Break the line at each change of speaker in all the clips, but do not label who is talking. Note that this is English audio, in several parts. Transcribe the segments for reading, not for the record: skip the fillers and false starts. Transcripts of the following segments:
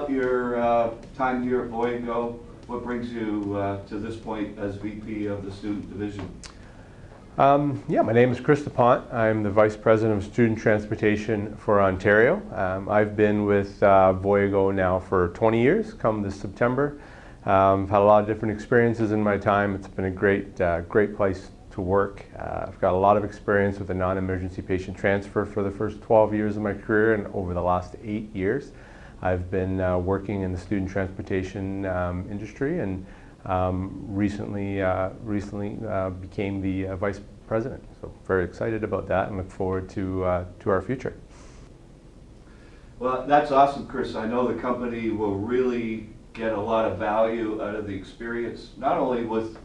about your time here at Voyago. What brings you to this point as VP of the Student Division?
Yeah, my name is Chris Daponte. I'm the Vice President of Student Transportation for Ontario. I've been with Voyago now for 20 years, come this September. I've had a lot of different experiences in my time. It's been a great place to work. I've got a lot of experience with the non-emergency patient transfer for the first 12 years of my career, and over the last 8 years I've been working in the student transportation industry, and recently became the Vice President. So very excited about that and look forward to our future.
Well, that's awesome, Chris. I know the company will really get a lot of value out of the experience, not only with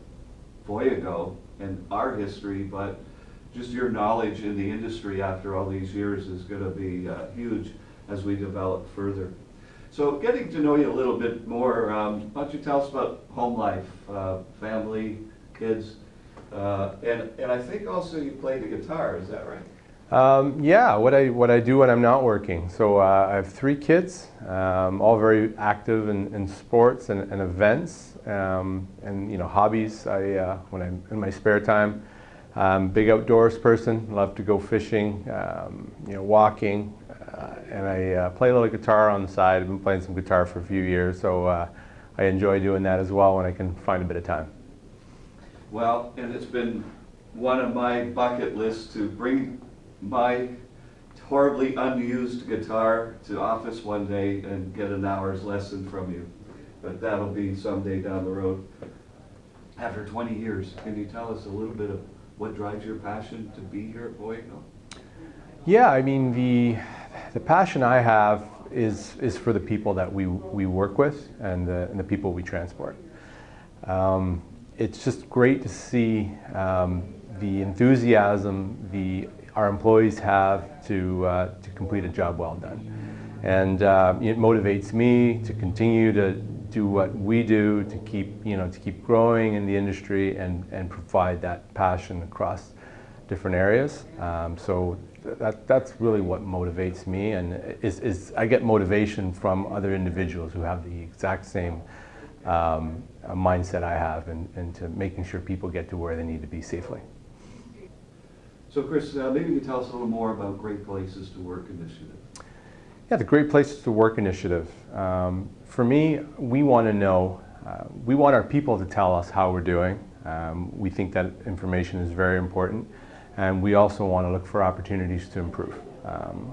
Voyago and our history, but just your knowledge in the industry after all these years is going to be huge as we develop further. So getting to know you a little bit more, why don't you tell us about home life, family, kids, and I think also you play the guitar, is that right?
Yeah, what I do when I'm not working. So I have 3 kids, all very active in sports and events, and hobbies. When I'm in my spare time, big outdoors person, love to go fishing, walking, and I play a little guitar on the side. I've been playing some guitar for a few years, so I enjoy doing that as well when I can find a bit of time.
Well, and it's been one of my bucket lists to bring my horribly unused guitar to office one day and get an hour's lesson from you. But that'll be someday down the road. After 20 years, can you tell us a little bit of what drives your passion to be here at Voyago?
Yeah, I mean, the passion I have is for the people that we work with and the people we transport. It's just great to see the enthusiasm our employees have to complete a job well done, and it motivates me to continue to do what we do to keep growing in the industry and provide that passion across different areas. So that's really what motivates me, and is I get motivation from other individuals who have the exact same mindset I have, and to making sure people get to where they need to be safely.
So Chris, maybe you can tell us a little more about Great Places to Work initiative.
Yeah, the Great Places to Work initiative. For me, we want to know, we want our people to tell us how we're doing. We think that information is very important, and we also want to look for opportunities to improve.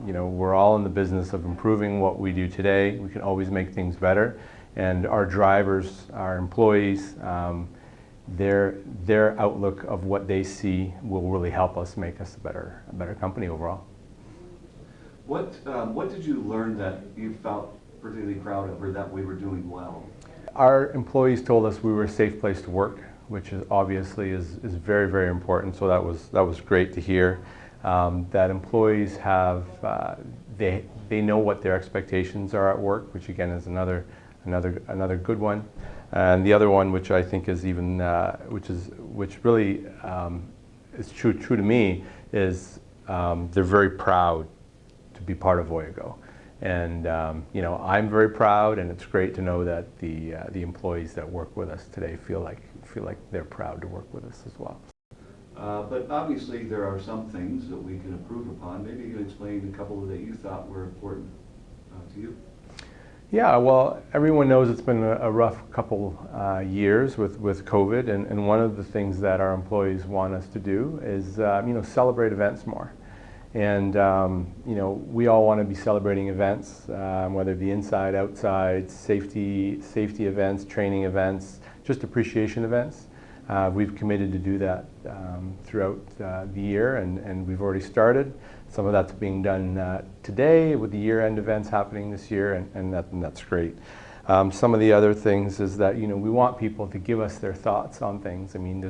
We're all in the business of improving what we do today. We can always make things better, and our drivers, our employees, their outlook of what they see will really help us make us a better company overall.
What did you learn that you felt particularly proud of, or that we were doing well?
Our employees told us we were a safe place to work, which is obviously is very, very important. So that was great to hear. That employees have they know what their expectations are at work, which again is another good one. And the other one, which I think is even which really is true to me, is they're very proud to be part of Voyago, and I'm very proud, and it's great to know that the employees that work with us today feel like they're proud to work with us as well.
But obviously there are some things that we can improve upon. Maybe you can explain a couple that you thought were important to you.
Yeah, well, everyone knows it's been a rough couple years with COVID, and one of the things that our employees want us to do is celebrate events more. And we all want to be celebrating events, whether it be inside, outside, safety events, training events, just appreciation events. We've committed to do that throughout the year, and we've already started. Some of that's being done today with the year-end events happening this year, and that's great. Some of the other things is that we want people to give us their thoughts on things. I mean,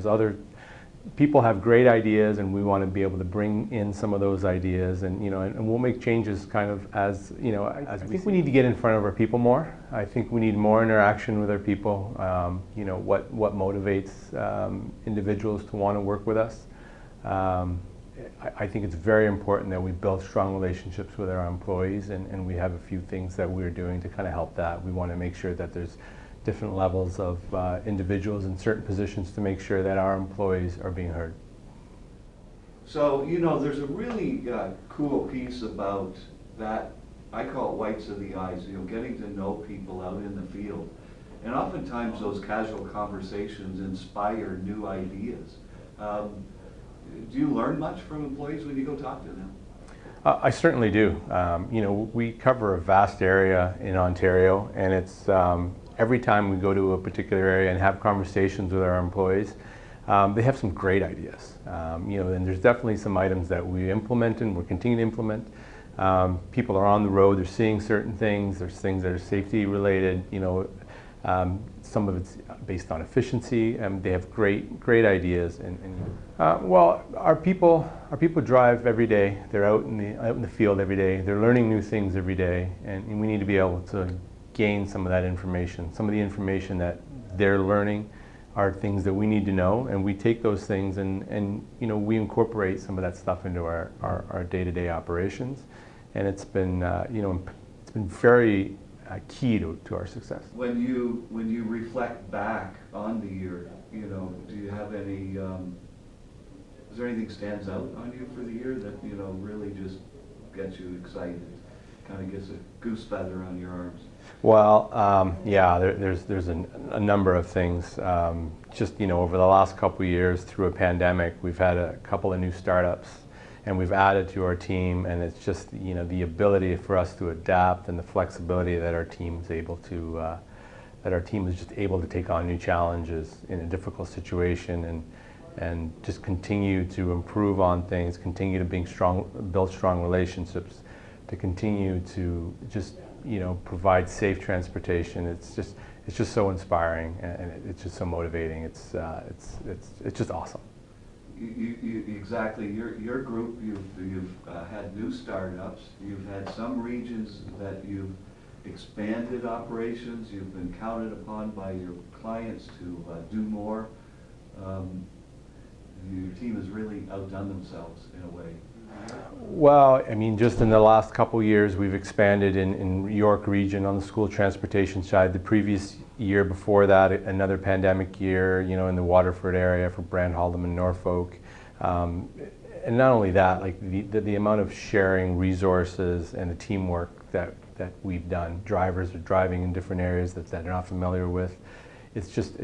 people have great ideas, and we want to be able to bring in some of those ideas, and we'll make changes kind of as I think we need to get in front of our people more. I think we need more interaction with our people. What motivates individuals to want to work with us, I think it's very important that we build strong relationships with our employees, and we have a few things that we're doing to kind of help that. We want to make sure that there's different levels of individuals in certain positions to make sure that our employees are being heard.
So, you know, there's a really cool piece about that, I call it whites of the eyes, you know, getting to know people out in the field. And oftentimes those casual conversations inspire new ideas. Do you learn much from employees when you go talk to them?
I certainly do. You know, we cover a vast area in Ontario, and it's every time we go to a particular area and have conversations with our employees, they have some great ideas. You know, and there's definitely some items that we implement and we're continuing to implement. People are on the road, they're seeing certain things, there's things that are safety related, you know, some of it's based on efficiency, and they have great ideas. Well, our people drive every day. They're out in the field every day. They're learning new things every day, and we need to be able to gain some of that information. Some of the information that they're learning are things that we need to know, and we take those things and you know, we incorporate some of that stuff into our day-to-day operations, and it's been you know, it's been very key to our success.
When you reflect back on the year, you know, do you have any, is there anything stands out on you for the year that, you know, really just gets you excited, kind of gets a goose feather on your arms?
Well, yeah, there's a number of things. Just, you know, over the last couple of years through a pandemic, we've had a couple of new startups, and we've added to our team, and it's just, you know, the ability for us to adapt and the flexibility that our team is able to, that our team is just able to take on new challenges in a difficult situation, and just continue to improve on things, continue to build strong relationships, to continue to just, you know, provide safe transportation. It's just so inspiring, and it's just so motivating. It's just awesome.
Exactly. Your group, you've had new startups. You've had some regions that you've expanded operations. You've been counted upon by your clients to do more. Your team has really outdone themselves in a way.
Well, I mean, just in the last couple years, we've expanded in York region on the school transportation side. The previous year before that, another pandemic year, you know, in the Waterford area for Brandhalm and Norfolk. And not only that, like the amount of sharing resources and the teamwork that we've done. Drivers are driving in different areas that they're not familiar with. It's just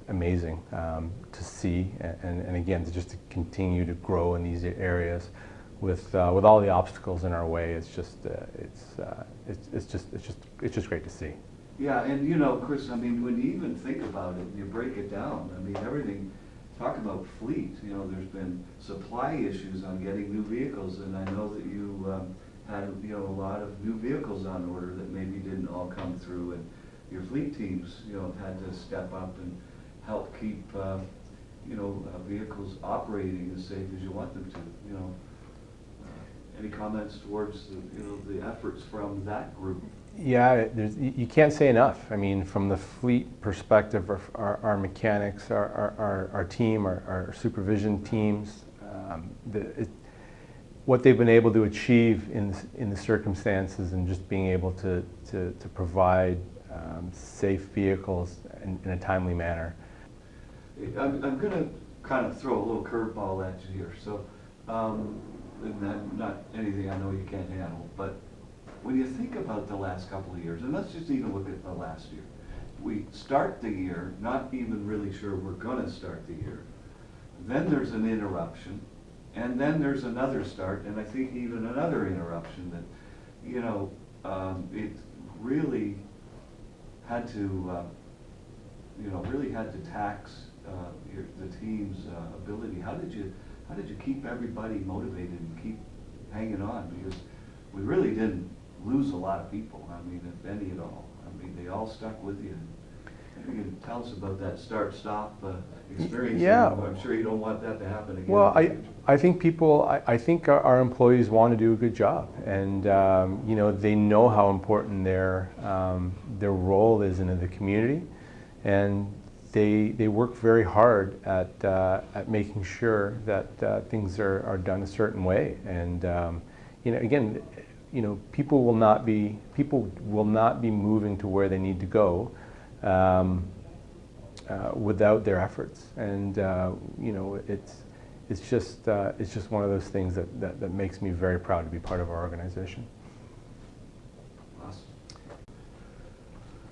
amazing to see, and again, to continue to grow in these areas. With all the obstacles in our way, it's just great to see.
Yeah, and you know, Chris, I mean, when you even think about it, you break it down. I mean, everything. Talk about fleet. You know, there's been supply issues on getting new vehicles, and I know that you had, you know, a lot of new vehicles on order that maybe didn't all come through, and your fleet teams, you know, have had to step up and help keep, you know, vehicles operating as safe as you want them to. You know. Any comments towards the efforts from that group?
Yeah, you can't say enough. I mean, from the fleet perspective, our mechanics, our team, our supervision teams, what they've been able to achieve in the circumstances, and just being able to provide safe vehicles in a timely manner.
I'm going to kind of throw a little curveball at you here. So. And not anything I know you can't handle, but when you think about the last couple of years, and let's just even look at the last year, we start the year not even really sure we're going to start the year. Then there's an interruption, and then there's another start, and I think even another interruption that, you know, it really had to, you know, really had to tax the team's ability. How did you keep everybody motivated and keep hanging on? Because we really didn't lose a lot of people, I mean, if any at all. I mean, they all stuck with you. Maybe you can tell us about that start-stop experience.
Yeah.
I'm sure you don't want that to happen again.
Well, I think our employees want to do a good job, and you know, they know how important their role is in the community, and they work very hard at making sure that things are done a certain way. And again, people will not be moving to where they need to go without their efforts. And it's just one of those things that makes me very proud to be part of our organization.
Awesome.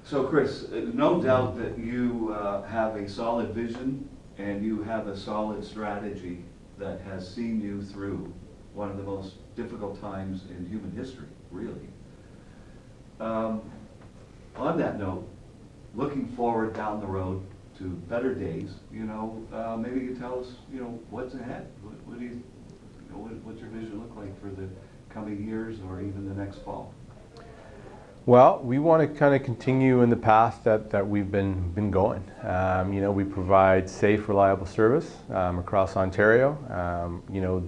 So Chris, no doubt that you have a solid vision and you have a solid strategy that has seen you through one of the most difficult times in human history, really. On that note, looking forward down the road to better days, maybe you can tell us, what's ahead. What do you, what's your vision look like for the coming years or even the next fall?
Well, we want to kind of continue in the path that we've been going. We provide safe, reliable service across Ontario.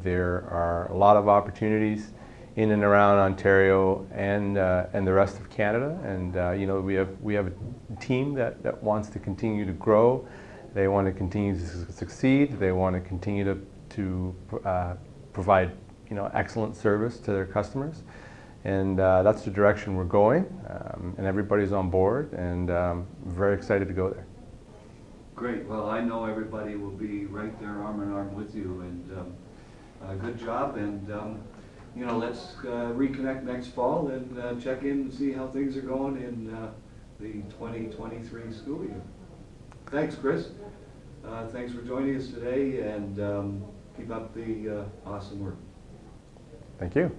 There are a lot of opportunities in and around Ontario and the rest of Canada. And we have a team that wants to continue to grow. They want to continue to succeed. They want to continue to provide excellent service to their customers. And that's the direction we're going, and everybody's on board, and very excited to go there.
Great. Well, I know everybody will be right there arm in arm with you, and good job. And let's reconnect next fall and check in and see how things are going in the 2023 school year. Thanks, Chris. Thanks for joining us today, and keep up the awesome work.
Thank you.